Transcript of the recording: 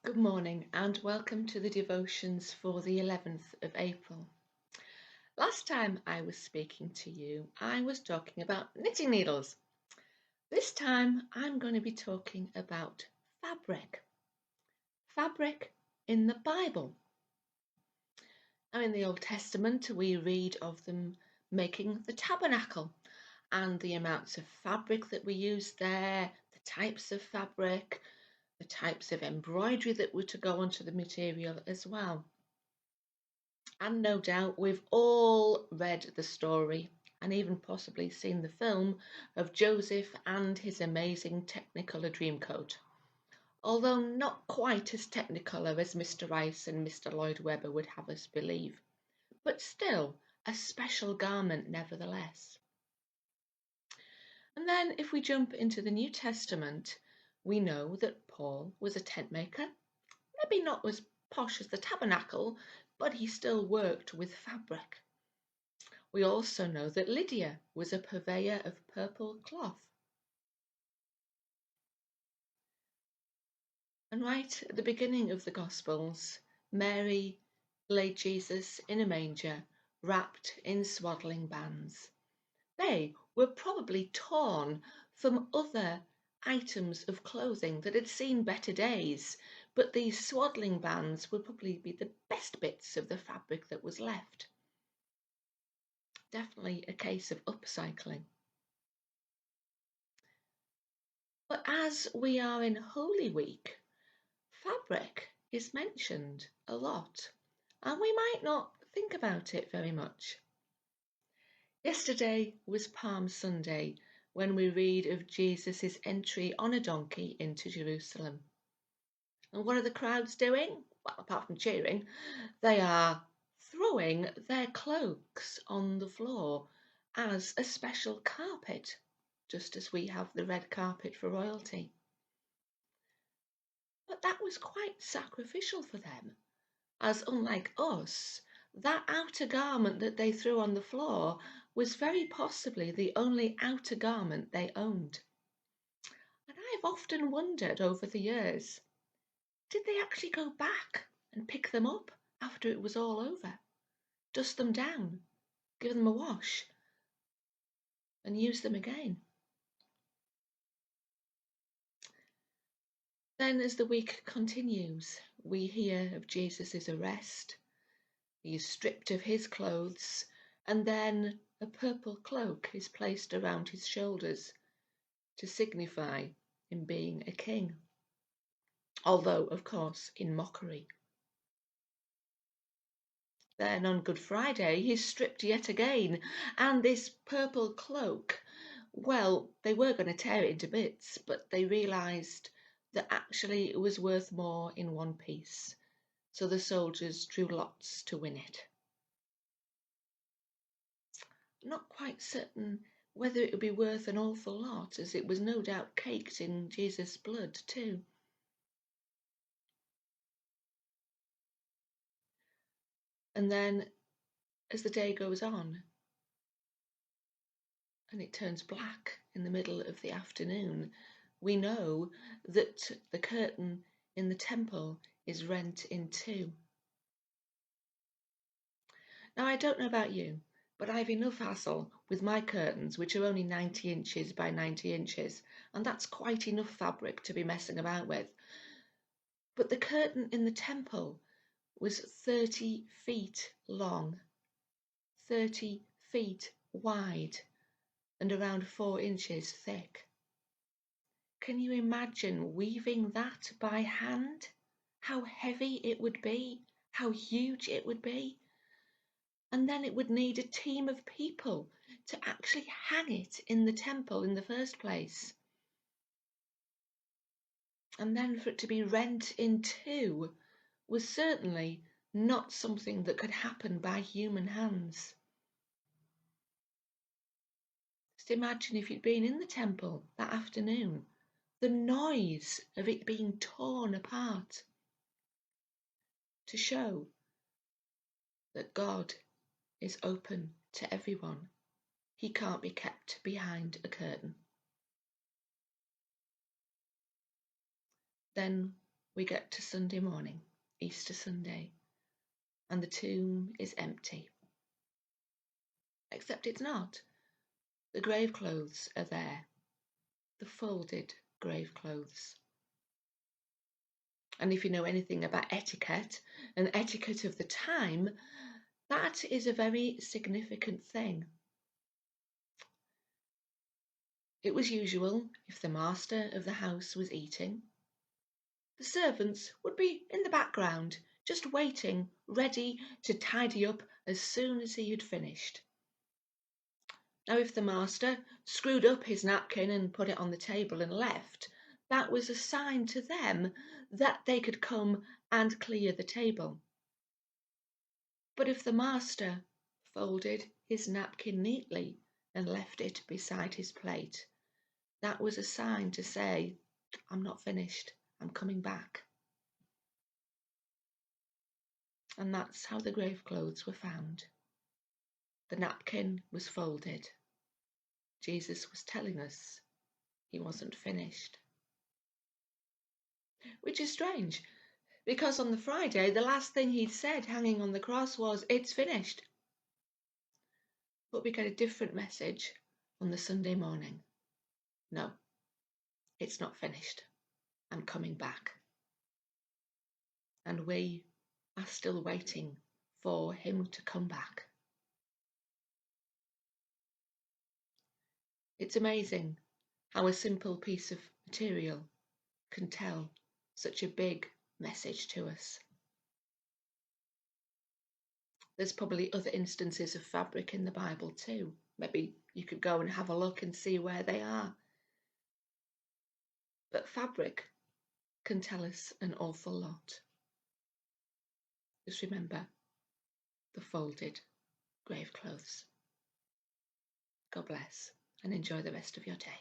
Good morning and welcome to the devotions for the 11th of April. Last time I was speaking to you, I was talking about knitting needles. This time I'm going to be talking about fabric. Fabric in the Bible. Now in the Old Testament we read of them making the tabernacle and the amounts of fabric that we used there, the types of fabric, the types of embroidery that were to go onto the material as well. And no doubt we've all read the story and even possibly seen the film of Joseph and his amazing Technicolor Dreamcoat. Although not quite as Technicolor as Mr. Rice and Mr. Lloyd Webber would have us believe, but still a special garment nevertheless. And then if we jump into the New Testament, we know that Paul was a tent maker, maybe not as posh as the tabernacle, but he still worked with fabric. We also know that Lydia was a purveyor of purple cloth. And right at the beginning of the Gospels, Mary laid Jesus in a manger, wrapped in swaddling bands. They were probably torn from other items of clothing that had seen better days, but these swaddling bands would probably be the best bits of the fabric that was left. Definitely a case of upcycling. But as we are in Holy Week, fabric is mentioned a lot, and we might not think about it very much. Yesterday was Palm Sunday, when we read of Jesus' entry on a donkey into Jerusalem. And what are the crowds doing? Well, apart from cheering, they are throwing their cloaks on the floor as a special carpet, just as we have the red carpet for royalty. But that was quite sacrificial for them, as unlike us, that outer garment that they threw on the floor was very possibly the only outer garment they owned. And I've often wondered over the years, did they actually go back and pick them up after it was all over, dust them down, give them a wash, and use them again? Then as the week continues, we hear of Jesus' arrest. He is stripped of his clothes, and then a purple cloak is placed around his shoulders to signify him being a king, although, of course, in mockery. Then on Good Friday, he's stripped yet again, and this purple cloak, well, they were going to tear it into bits, but they realised that actually it was worth more in one piece, so the soldiers drew lots to win it. Not quite certain whether it would be worth an awful lot, as it was no doubt caked in Jesus' blood too. And then, as the day goes on, and it turns black in the middle of the afternoon, we know that the curtain in the temple is rent in two. Now, I don't know about you, but I've enough hassle with my curtains, which are only 90 inches by 90 inches, and that's quite enough fabric to be messing about with. But the curtain in the temple was 30 feet long, 30 feet wide, and around 4 inches thick. Can you imagine weaving that by hand? How heavy it would be, how huge it would be. And then it would need a team of people to actually hang it in the temple in the first place. And then for it to be rent in two was certainly not something that could happen by human hands. Just imagine if you'd been in the temple that afternoon, the noise of it being torn apart, to show that God is open to everyone. He can't be kept behind a curtain. Then we get to Sunday morning, Easter Sunday, and the tomb is empty. Except it's not. The grave clothes are there, the folded grave clothes. And if you know anything about etiquette and etiquette of the time, that is a very significant thing. It was usual, if the master of the house was eating, the servants would be in the background, just waiting, ready to tidy up as soon as he had finished. Now, if the master screwed up his napkin and put it on the table and left, that was a sign to them that they could come and clear the table. But if the master folded his napkin neatly and left it beside his plate, that was a sign to say, I'm not finished, I'm coming back. And that's how the grave clothes were found. The napkin was folded. Jesus was telling us he wasn't finished. Which is strange, because on the Friday, the last thing he'd said hanging on the cross was, it's finished. But we get a different message on the Sunday morning. No, it's not finished. I'm coming back. And we are still waiting for him to come back. It's amazing how a simple piece of material can tell such a big message to us. There's probably other instances of fabric in the Bible too. Maybe you could go and have a look and see where they are. But fabric can tell us an awful lot. Just remember the folded grave clothes. God bless and enjoy the rest of your day.